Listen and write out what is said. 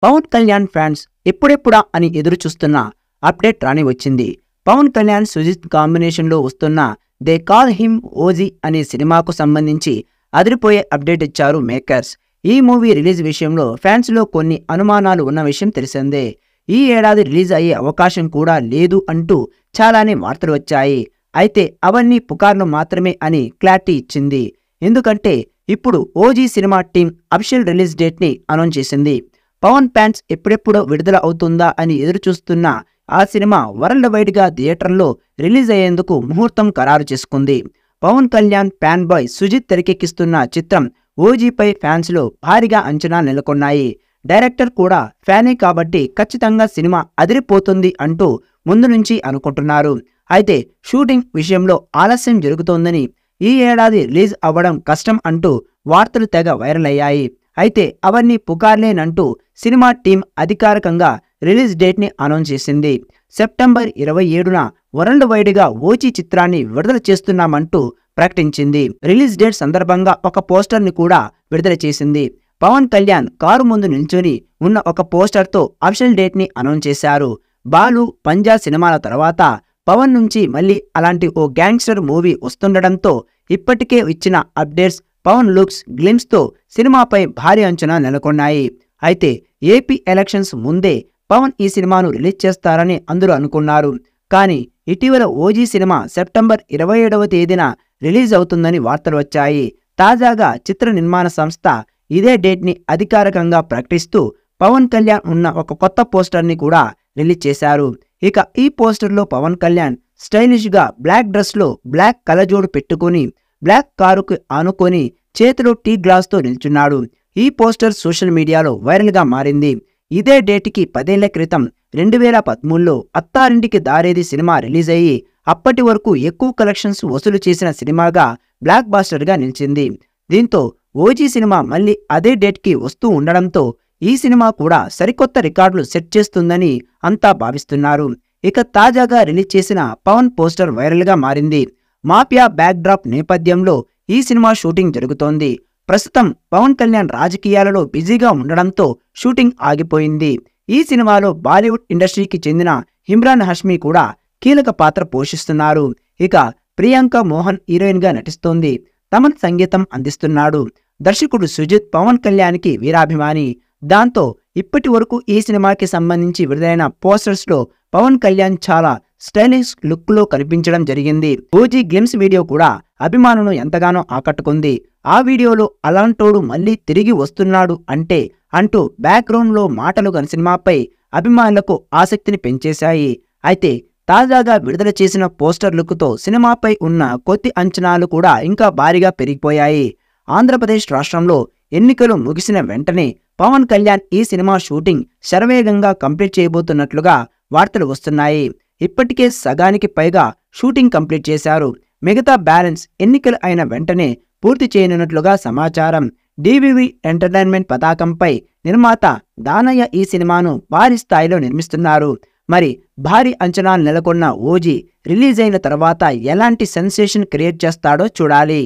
Pawan Kalyan fans ఎప్పుడెప్పుడా అని ఎదురు చూస్తున్న అప్డేట్ రాని వచ్చింది. పవన్ కళ్యాణ్ సుజిత్ కాంబినేషన్లో వస్తున్న దే కాల్ హిమ్ ఓజీ అనే సినిమాకు సంబంధించి అదిరిపోయే అప్డేట్ ఇచ్చారు మేకర్స్. ఈ మూవీ రిలీజ్ విషయంలో ఫ్యాన్స్లో కొన్ని అనుమానాలు ఉన్న విషయం తెలిసిందే. ఈ ఏడాది రిలీజ్ అయ్యే అవకాశం కూడా లేదు అంటూ చాలానే వార్తలు వచ్చాయి. అయితే అవన్నీ పుకార్లు మాత్రమే అని క్లారిటీ ఇచ్చింది. ఎందుకంటే ఇప్పుడు OG cinema team official release డేట్ని అనౌన్స్ చేసింది. పవన్ ఫ్యాన్స్ ఎప్పుడెప్పుడో విడుదల అవుతుందా అని ఎదురుచూస్తున్న ఆ సినిమా వరల్డ్ వైడ్గా థియేటర్లో రిలీజ్ అయ్యేందుకు ముహూర్తం ఖరారు చేసుకుంది. పవన్ కళ్యాణ్ ఫ్యాన్ బాయ్ సుజిత్ తెరకెక్కిస్తున్న చిత్రం ఓజీపై ఫ్యాన్స్లో భారీగా అంచనాలు నెలకొన్నాయి. డైరెక్టర్ కూడా ఫ్యానే కాబట్టి ఖచ్చితంగా సినిమా అదిరిపోతుంది అంటూ ముందు నుంచి అనుకుంటున్నారు. అయితే షూటింగ్ విషయంలో ఆలస్యం జరుగుతోందని, ఈ ఏడాది రిలీజ్ అవ్వడం కష్టం అంటూ వార్తలు తెగ వైరల్ అయ్యాయి. అయితే అవన్నీ పుకార్లేనంటూ సినిమా టీం అధికారికంగా రిలీజ్ డేట్ని అనౌన్స్ చేసింది. సెప్టెంబర్ 27న వరల్డ్ వైడ్గా ఓజీ చిత్రాన్ని విడుదల చేస్తున్నామంటూ ప్రకటించింది. రిలీజ్ డేట్ సందర్భంగా ఒక పోస్టర్ని కూడా విడుదల చేసింది. పవన్ కళ్యాణ్ కారు ముందు నిల్చొని ఉన్న ఒక పోస్టర్తో అఫీషియల్ డేట్ని అనౌన్స్ చేశారు. బాలు, పంజా సినిమాల తర్వాత పవన్ నుంచి మళ్ళీ అలాంటి ఓ గ్యాంగ్స్టర్ మూవీ వస్తుండడంతో ఇప్పటికే ఇచ్చిన అప్డేట్స్, పవన్ లుక్స్, గ్లిమ్స్తో సినిమాపై భారీ అంచనా నెలకొన్నాయి. అయితే ఏపీ ఎలక్షన్స్ ముందే పవన్ ఈ సినిమాను రిలీజ్ చేస్తారని అందరూ అనుకున్నారు. కానీ ఇటీవల ఓజీ సినిమా సెప్టెంబర్ 27వ తేదీన రిలీజ్ అవుతుందని వార్తలు వచ్చాయి. తాజాగా చిత్ర నిర్మాణ సంస్థ ఇదే డేట్ని అధికారికంగా ప్రకటిస్తూ పవన్ కళ్యాణ్ ఉన్న ఒక కొత్త పోస్టర్ని కూడా రిలీజ్ చేశారు. ఇక ఈ పోస్టర్లో పవన్ కళ్యాణ్ స్టైలిష్గా బ్లాక్ డ్రెస్లో బ్లాక్ కలజోడు పెట్టుకుని బ్లాక్ కారుకు ఆనుకొని చేతిలో టీ గ్లాస్తో నిల్చున్నాడు. ఈ పోస్టర్ సోషల్ మీడియాలో వైరల్గా మారింది. ఇదే డేట్కి 10 ఏళ్ల క్రితం 2013లో అత్తారింటికి దారేది సినిమా రిలీజ్ అయ్యి అప్పటి వరకు ఎక్కువ కలెక్షన్స్ వసూలు చేసిన సినిమాగా బ్లాక్ బాస్టర్గా నిలిచింది. దీంతో ఓజీ సినిమా మళ్ళీ అదే డేట్కి వస్తూ ఉండడంతో ఈ సినిమా కూడా సరికొత్త రికార్డులు సెట్ చేస్తుందని అంతా భావిస్తున్నారు. ఇక తాజాగా రిలీజ్ చేసిన పవన్ పోస్టర్ వైరల్గా మారింది. మాఫియా బ్యాక్డ్రాప్ నేపథ్యంలో ఈ సినిమా షూటింగ్ జరుగుతోంది. ప్రస్తుతం పవన్ కళ్యాణ్ రాజకీయాలలో బిజీగా ఉండడంతో షూటింగ్ ఆగిపోయింది. ఈ సినిమాలో బాలీవుడ్ ఇండస్ట్రీకి చెందిన ఇమ్రాన్ హష్మీ కూడా కీలక పాత్ర పోషిస్తున్నారు. ఇక ప్రియాంక మోహన్ హీరోయిన్గా నటిస్తోంది. తమన్ సంగీతం అందిస్తున్నాడు. దర్శకుడు సుజిత్ పవన్ కళ్యాణ్కి వీరాభిమాని. దాంతో ఇప్పటి వరకు ఈ సినిమాకి సంబంధించి విడుదలైన పోస్టర్స్లో పవన్ కళ్యాణ్ చాలా స్టైలిష్ లుక్లో కనిపించడం జరిగింది. ఓజీ గ్లిమ్స్ వీడియో కూడా అభిమానులను ఎంతగానో ఆకట్టుకుంది. ఆ వీడియోలో అలాంటోడు మళ్ళీ తిరిగి వస్తున్నాడు అంటూ బ్యాక్గ్రౌండ్లో మాటలు సినిమాపై అభిమానులకు ఆసక్తిని పెంచేశాయి. అయితే తాజాగా విడుదల చేసిన పోస్టర్ లుక్తో సినిమాపై ఉన్న కొద్ది అంచనాలు కూడా ఇంకా భారీగా పెరిగిపోయాయి. ఆంధ్రప్రదేశ్ రాష్ట్రంలో ఎన్నికలు ముగిసిన వెంటనే పవన్ కళ్యాణ్ ఈ సినిమా షూటింగ్ శరవేగంగా కంప్లీట్ చేయబోతున్నట్లుగా వార్తలు వస్తున్నాయి. ఇప్పటికే సగానికి పైగా షూటింగ్ కంప్లీట్ చేశారు. మిగతా బ్యాలెన్స్ ఎన్నికలు అయిన వెంటనే పూర్తి చేయనున్నట్లుగా సమాచారం. డివివి ఎంటర్టైన్మెంట్ పతాకంపై నిర్మాత దానయ్య ఈ సినిమాను భారీ స్థాయిలో నిర్మిస్తున్నారు. మరి భారీ అంచనాలు నెలకొన్న ఓజీ రిలీజ్ అయిన తర్వాత ఎలాంటి సెన్సేషన్ క్రియేట్ చేస్తాడో చూడాలి.